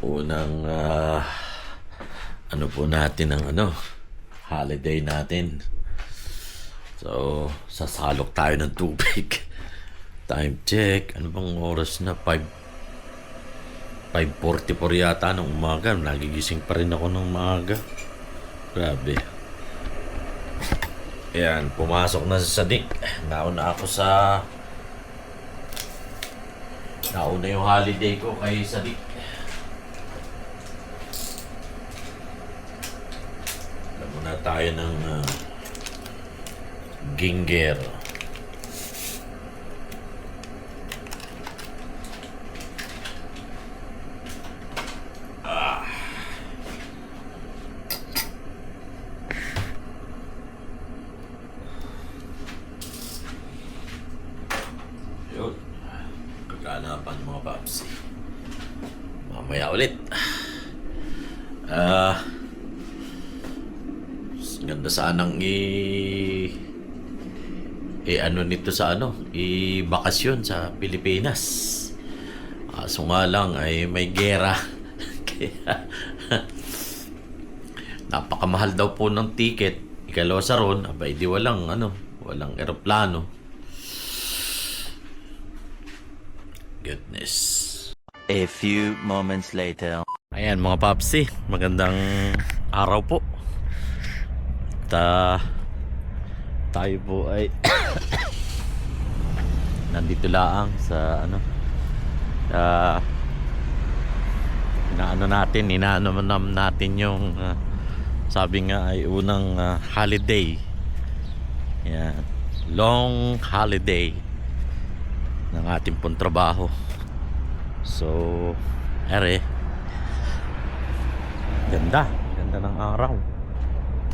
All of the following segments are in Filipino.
unang ano po natin ang holiday natin. So, sasalok tayo ng tubig. Time check. Ano bang oras na? 5:44 yata ng umaga. Nagigising pa rin ako ng maaga. Grabe. Ayan, pumasok na sa sadik. Nauna yung holiday ko kay sadik. Alam mo na tayo ng ginger. Yun. Kaganapan mga paps. Mamaya ulit. Ganda sanang bakasyon sa Pilipinas. So nga lang ay may gera. Kaya napakamahal daw po ng ticket. Ikalawa sa ron, abay di walang eroplano. Goodness. A few moments later. Ayan mga papsi, magandang araw po. Tayo po ay nandito lang sa inaano natin yung sabi nga ay unang holiday. Yan, long holiday ng ating pong trabaho. So, ganda ng araw.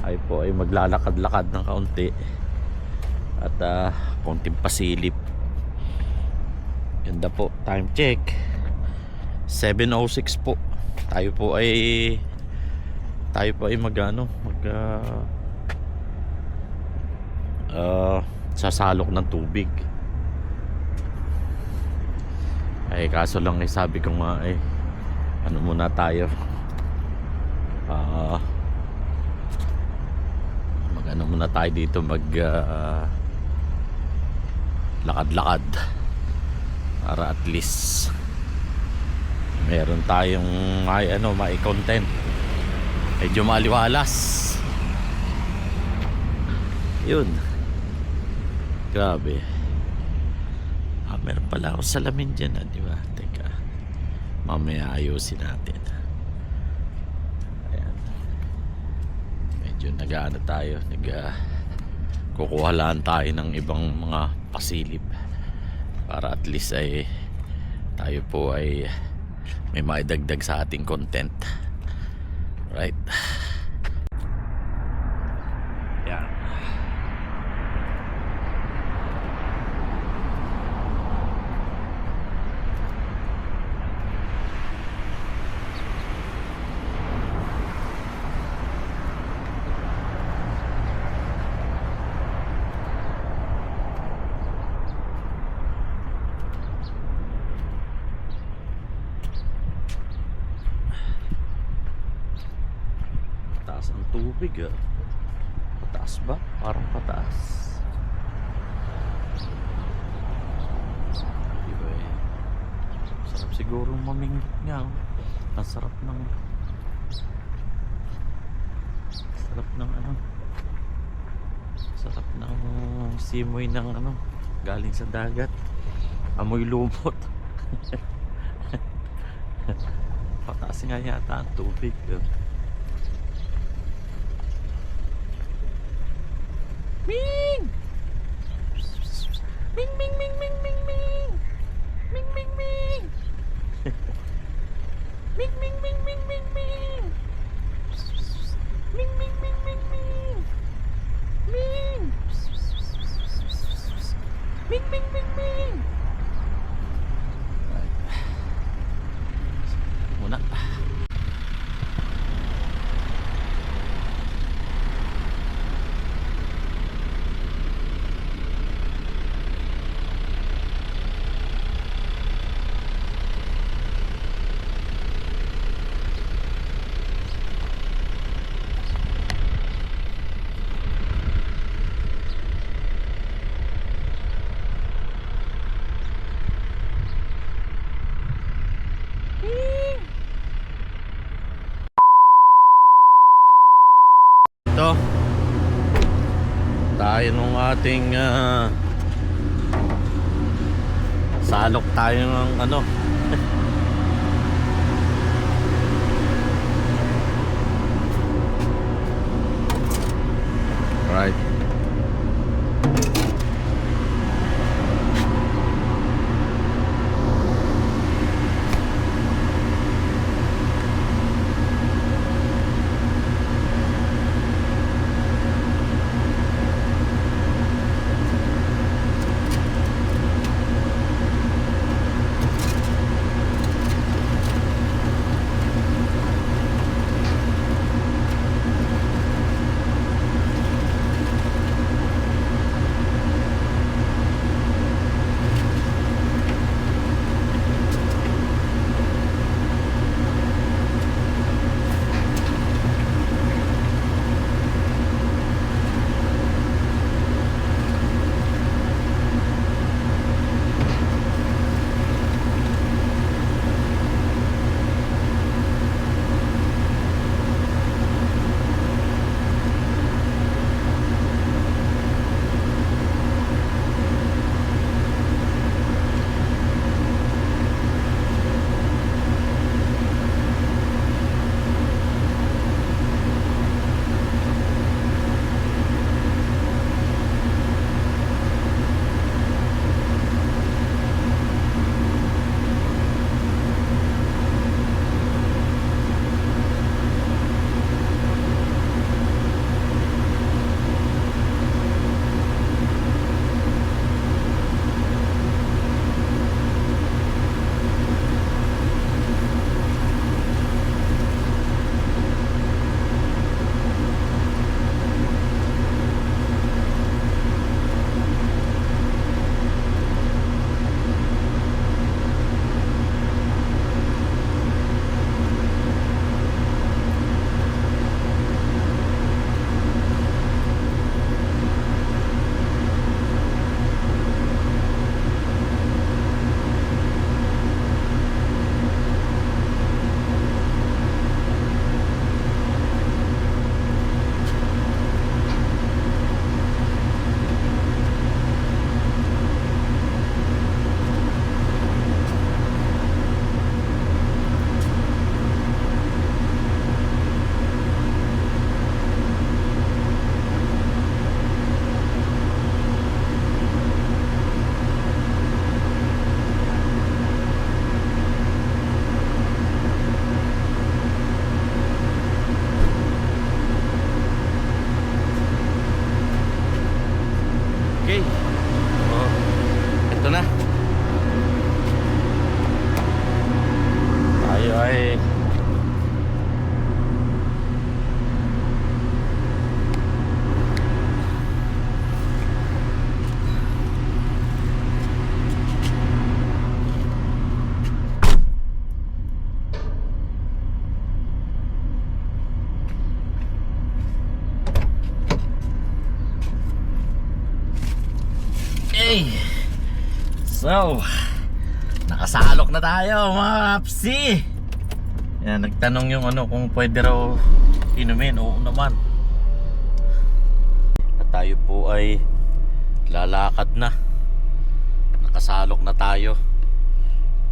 Ay po ay maglalakad-lakad ng kaunti at konting pasilip. Ganda po. Time check 7:06 po. Tayo po ay sasalok ng tubig. Ay kaso lang sabi ko nga muna tayo muna tayo dito lakad-lakad para at least meron tayong may content, medyo maliwalas. Yun, grabe. Meron pala ako salamin dyan, di ba? Teka, mamaya ayusin natin. Ayan, medyo kukuhalaan tayo ng ibang mga pasilip para at least ay tayo po ay may maidagdag sa ating content, right? Ayan. Ang tubig pataas ba? Parang pataas, diba sarap siguro mamingit nga. Ang sarap ng simoy ng galing sa dagat, amoy lumot. Pataas nga yata ang tubig. Ming! Ming, ming, ming, ming, ming, ming! Ming, ming, ming! Ming, ming, ming, ming, ming, ming! Ming, ming, ming, ming, ming! Ming! Ming, ming, ming, ming! Muna. ating salok tayo ng ano. Right. Okay. Oh, ito na. Tayo ay so, nakasalok na tayo mga kapsi. Yan, nagtanong yung ano kung pwede raw inumin. Oo naman. At tayo po ay lalakad na. Nakasalok na tayo.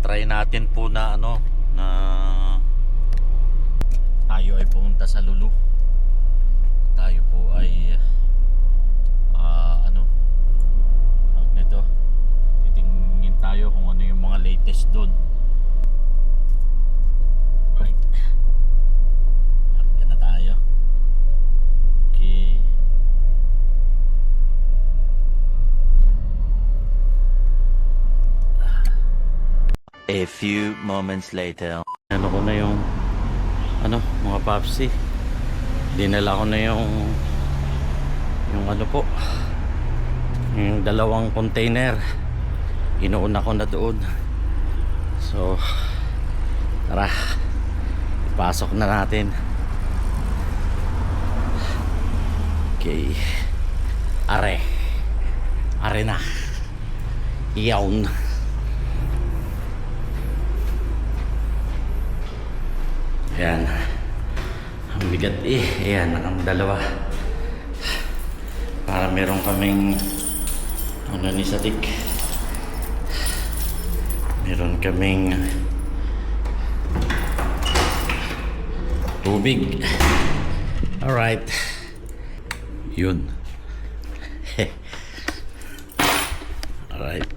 Try natin po na ano na tayo ay pumunta sa Lulu. Tayo po ay ano nito, titingin tayo kung ano yung mga latest doon. Right. Yan na tayo. Okay. A few moments later. Ano ko na yung ano mga papsi. Dinala ko na yung ano po, yung dalawang container. Inuuna ko na doon. So tara, ipasok na natin. Okay. Are na. Iyawn. Ayan. Ang bigat eh. Ayan, ang dalawa. Para meron kaming ano ni Sadik. Meron kaming tubig. Alright. Yun. Alright.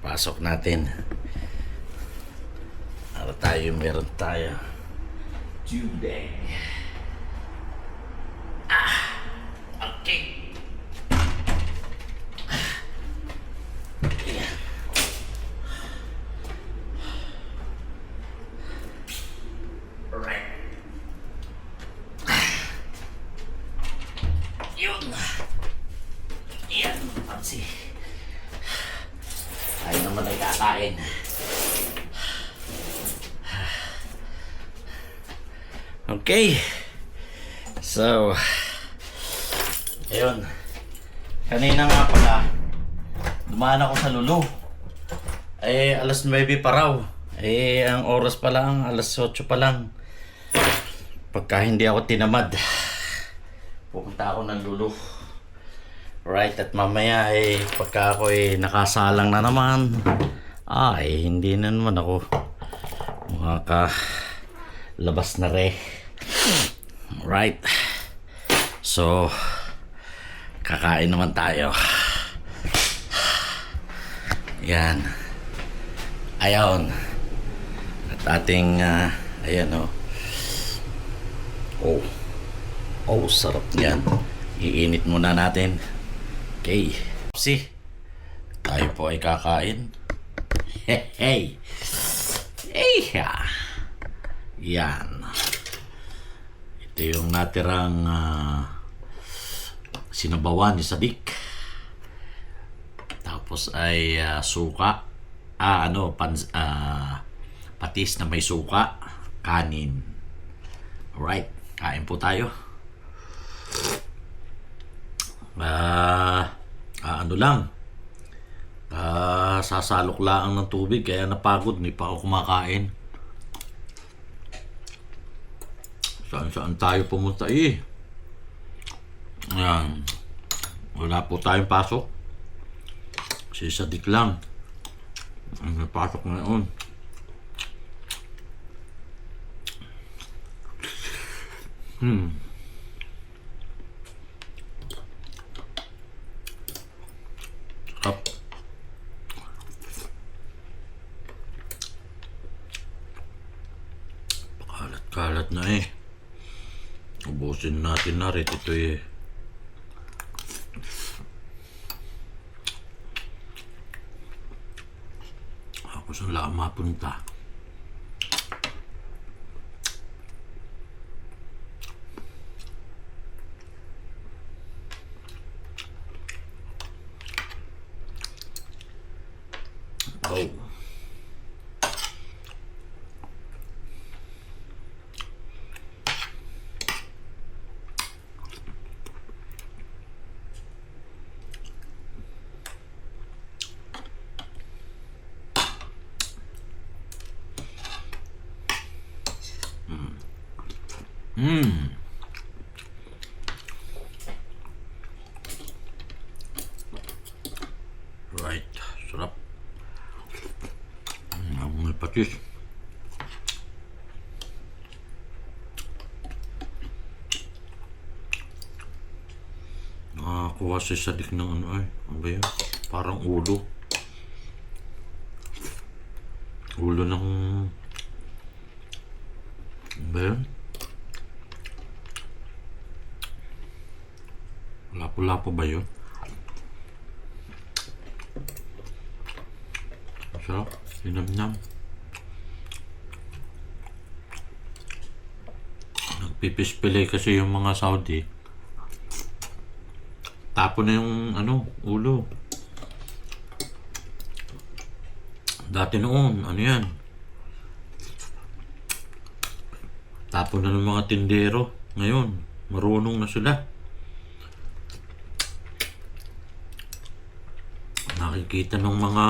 Pasok natin. Para tayo, meron tayo. Tuesday. Okay. Alright. Yun. Yan. Pansi. Tayo naman ay kakain. Okay. So, ayun. Kanina nga pala, dumaan ako sa Lulu. Alas 9 pa raw. Ang oras pa lang, alas 8 pa lang. Pagka hindi ako tinamad, pupunta ako ng Lulu. Right, at mamaya pagka ako nakasalang na naman, hindi na naman ako makakalabas na re. Right. So, kakain naman tayo. Yan. Ayan. At ating, ayan o. Sarap yan. Iinit muna natin. Okay. See, tayo po ay kakain. Hey. Yan. Ito yung natirang sinabawan ni Sadik. Tapos ay suka. Patis na may suka. Kanin. Alright. Kain po tayo. Sasalok lang ng tubig kaya napagod, hindi pa ako kumakain. Saan tayo pumunta Ayan. Wala po tayong pasok. Si Sadik lang ang pasok ngayon. Sarap. Kalat na ubusin natin na rin ito ako saan lang mapunta. Right, sarap. May patis. Nakakuha si Sadik ng ano ba yun? Parang ulo. Ulo ng ba yun? Lapo-lapo ba yun? Sarap, linamnam. Nagpipispilay kasi yung mga Saudi. Tapo na yung ulo. Dati noon, yan? Tapo na ng mga tindero. Ngayon, marunong na sila. Nakikita ng mga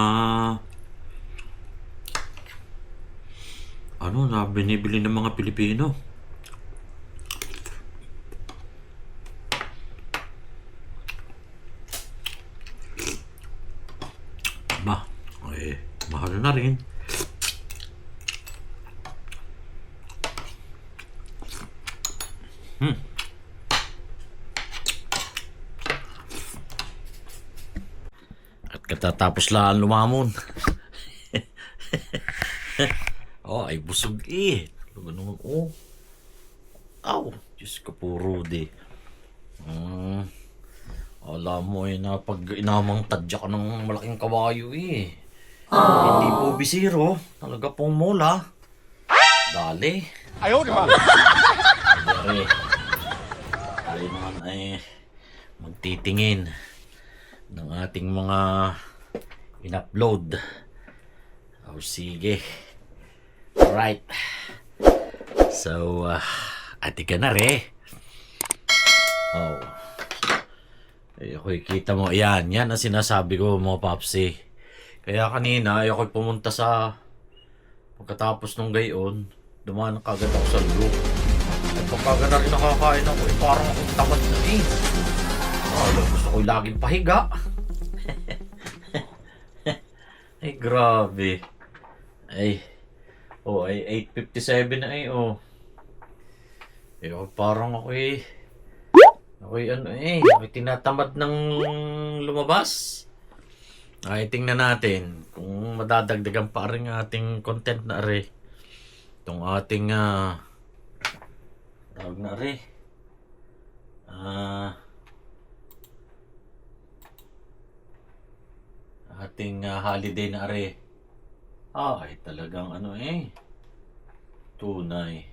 na binibili ng mga Pilipino. na rin. At katatapos lang lumamon. Oh, ay busog eh. Talaga naman, oh. Aw, Diyos ko po, Rudy. Alam mo eh, na pag inamang tadya ka ng malaking kabayo eh. Hindi po bisiro. Talaga pong mola. Dali. Ayaw, di ba? Dali. Tayo naman ay magtitingin ng ating mga in-upload. Oh, sige. Alright. So, ati ka na re. Oh. Eh, ako'y kita mo. Yan ang sinasabi ko mga papsi. Kaya kanina, ako'y pumunta sa pagkatapos nung gayon, dumaan kagad ako sa loop. At pagkaga na rin nakakain ako, eh, parang akong tamad na eh. Gusto ko'y laging pahiga. Ay, grabe. Ay, ay 8:57 na eh, oh. Eh, parang ako'y tinatamad ng lumabas. Ay, tingnan natin kung madadagdagan pa rin ang ating content na are. Itong ating tawag na are. Ating holiday na are. Ay, talagang tunay.